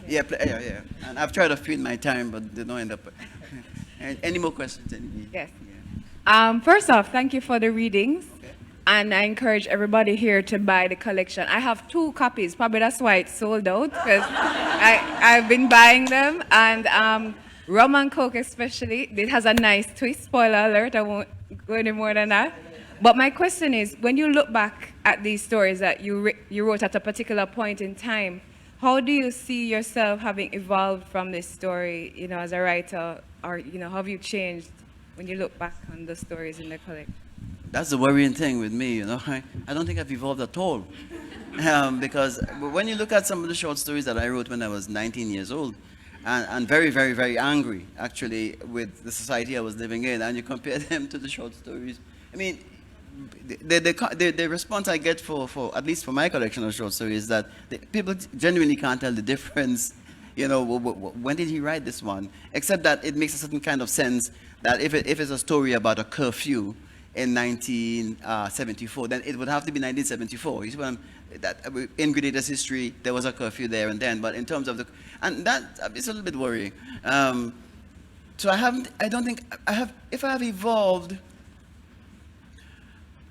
Yeah. And I've tried to feed my time, but they don't end up. Any more questions? Yes. Yeah. First off, thank you for the readings. And I encourage everybody here to buy the collection. I have 2 copies. Probably that's why it's sold out, because I've been buying them. And Rum and Coke especially, it has a nice twist. Spoiler alert, I won't go any more than that. But my question is, when you look back at these stories that you wrote at a particular point in time, how do you see yourself having evolved from this story, as a writer? Or, how have you changed when you look back on the stories in the collection? That's the worrying thing with me, I don't think I've evolved at all. Because when you look at some of the short stories that I wrote when I was 19 years old, and very, very, very angry, actually, with the society I was living in, and you compare them to the short stories, I mean, the response I get for at least for my collection of short stories is that people genuinely can't tell the difference. When did he write this one? Except that it makes a certain kind of sense that if it's a story about a curfew in 1974, then it would have to be 1974. You see what in Grenada's history, there was a curfew there and then, but in terms of and that, it's a little bit worrying. So I don't think I have, if I have evolved,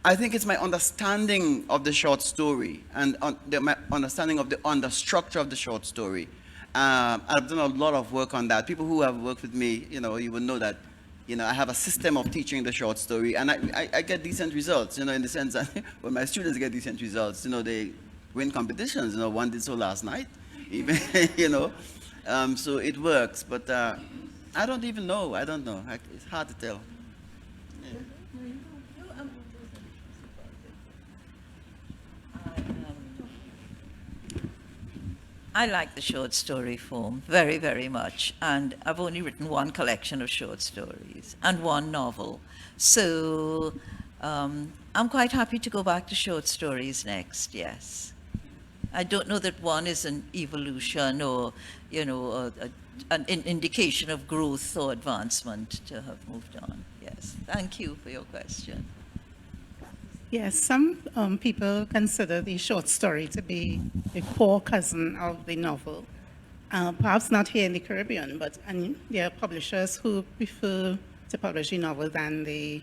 I think it's my understanding of the short story and my understanding of the structure of the short story. I've done a lot of work on that. People who have worked with me, you would know that, I have a system of teaching the short story, and I get decent results, in the sense that when my students get decent results, they win competitions. One did so last night, even, so it works. But I don't even know. I don't know. It's hard to tell. Yeah. I like the short story form very, very much, and I've only written 1 collection of short stories and 1 novel. So I'm quite happy to go back to short stories next, yes. I don't know that one is an evolution or, an indication of growth or advancement to have moved on. Yes, thank you for your question. Yes, some people consider the short story to be the poor cousin of the novel. Perhaps not here in the Caribbean, but there are publishers who prefer to publish the novel than the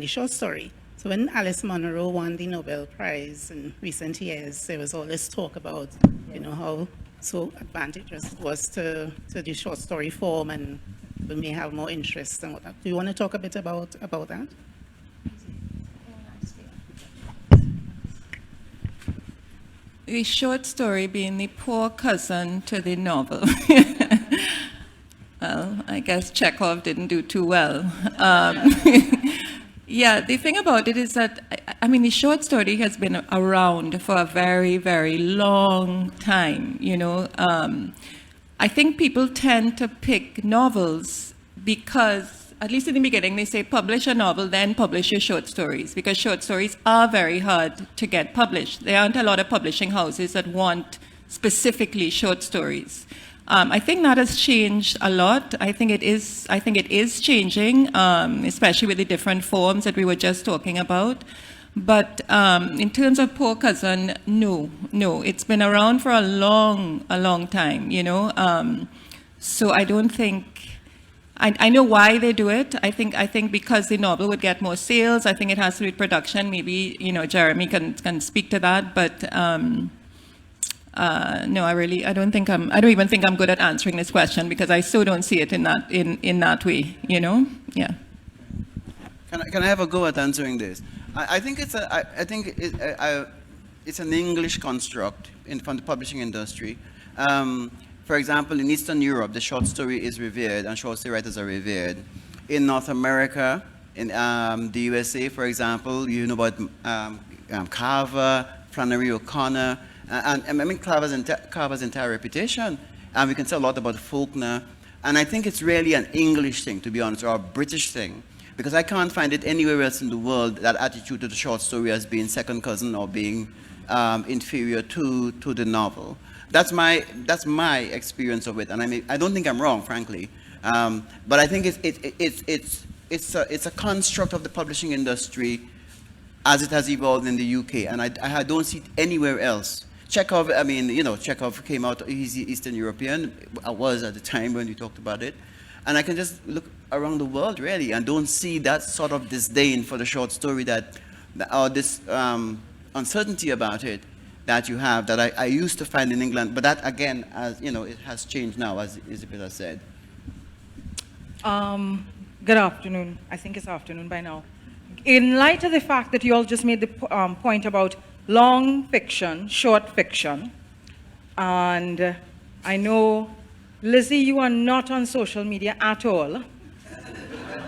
short story. So when Alice Munro won the Nobel Prize in recent years, there was all this talk about, how so advantageous it was to the short story form, and we may have more interest and whatnot. Do you want to talk a bit about that? The short story being the poor cousin to the novel. Well, I guess Chekhov didn't do too well. Yeah, the thing about it is that, the short story has been around for a very, very long time, I think people tend to pick novels because, at least in the beginning, they say publish a novel, then publish your short stories, because short stories are very hard to get published. There aren't a lot of publishing houses that want specifically short stories. I think that has changed a lot. I think it is changing, especially with the different forms that we were just talking about. But in terms of Poor Cousin, no, it's been around for a long time, So I don't think. I know why they do it. I think because the novel would get more sales. I think it has to do with production. Maybe Jeremy can speak to that. But No, I don't even think I'm good at answering this question because I so don't see it in that way, you know? Yeah. Can I have a go at answering this? I think it's an English construct from the publishing industry. For example, in Eastern Europe, the short story is revered and short story writers are revered. In North America, in the USA, for example, you know about Carver, Flannery O'Connor, and I mean Carver's entire reputation. And we can say a lot about Faulkner. And I think it's really an English thing, to be honest, or a British thing. Because I can't find it anywhere else in the world, that attitude to the short story as being second cousin or being inferior to the novel. That's my experience of it, and I don't think I'm wrong, frankly. But I think it's a construct of the publishing industry as it has evolved in the UK, and I don't see it anywhere else. Chekhov, I mean, you know, Chekhov came out, he's Eastern European. I was at the time when you talked about it. And I can just look around the world, really, and don't see that sort of disdain for the short story or this uncertainty about it that you have, that I used to find in England. But that, again, as you know, it has changed now, as Isabella said. Good afternoon. I think it's afternoon by now. In light of the fact that you all just made the point about long fiction, short fiction, and I know, Lizzie, you are not on social media at all.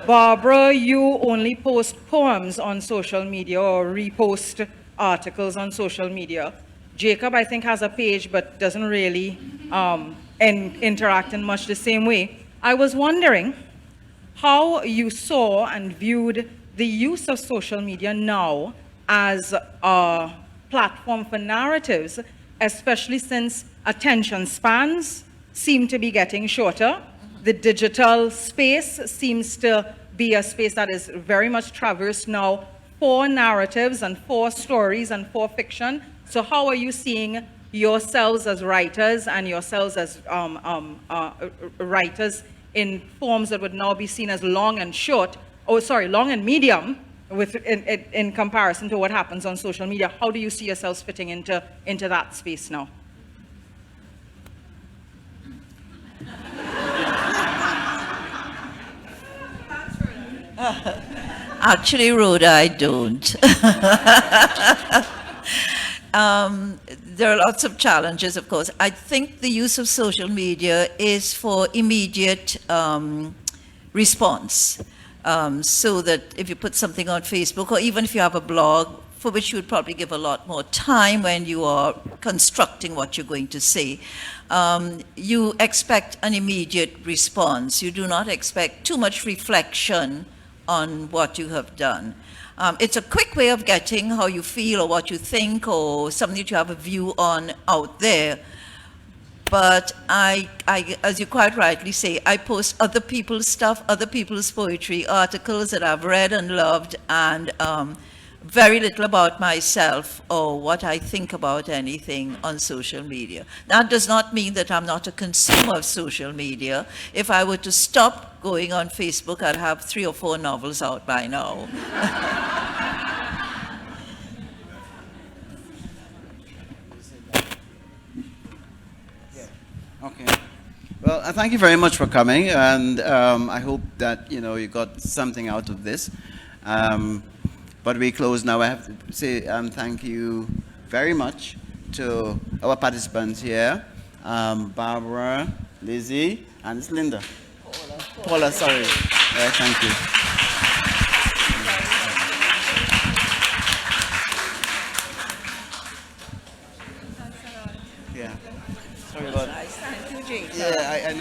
Barbara, you only post poems on social media or repost articles on social media. Jacob, I think, has a page but doesn't really interact in much the same way. I was wondering how you saw and viewed the use of social media now as a platform for narratives, especially since attention spans seem to be getting shorter. The digital space seems to be a space that is very much traversed now for narratives and for stories and for fiction. So how are you seeing yourselves as writers and yourselves as writers in forms that would now be seen as long and short, long and medium, in comparison to what happens on social media? How do you see yourselves fitting into that space now? Actually, Rhoda, I don't. There are lots of challenges, of course. I think the use of social media is for immediate response. So that if you put something on Facebook, or even if you have a blog, for which you would probably give a lot more time when you are constructing what you're going to say, you expect an immediate response. You do not expect too much reflection on what you have done. It's a quick way of getting how you feel or what you think or something that you have a view on out there. But I, as you quite rightly say, I post other people's stuff, other people's poetry, articles that I've read and loved, and very little about myself or what I think about anything on social media. That does not mean that I'm not a consumer of social media. If I were to stop going on Facebook, I'd have 3 or 4 novels out by now. Okay. Well, thank you very much for coming, and I hope that you got something out of this. But we close now. I have to say thank you very much to our participants here, Barbara, Lizzie, and it's Linda. Paula, sorry. Thank you. Yeah. Sorry about that. Thank you, Jake. Yeah, I know.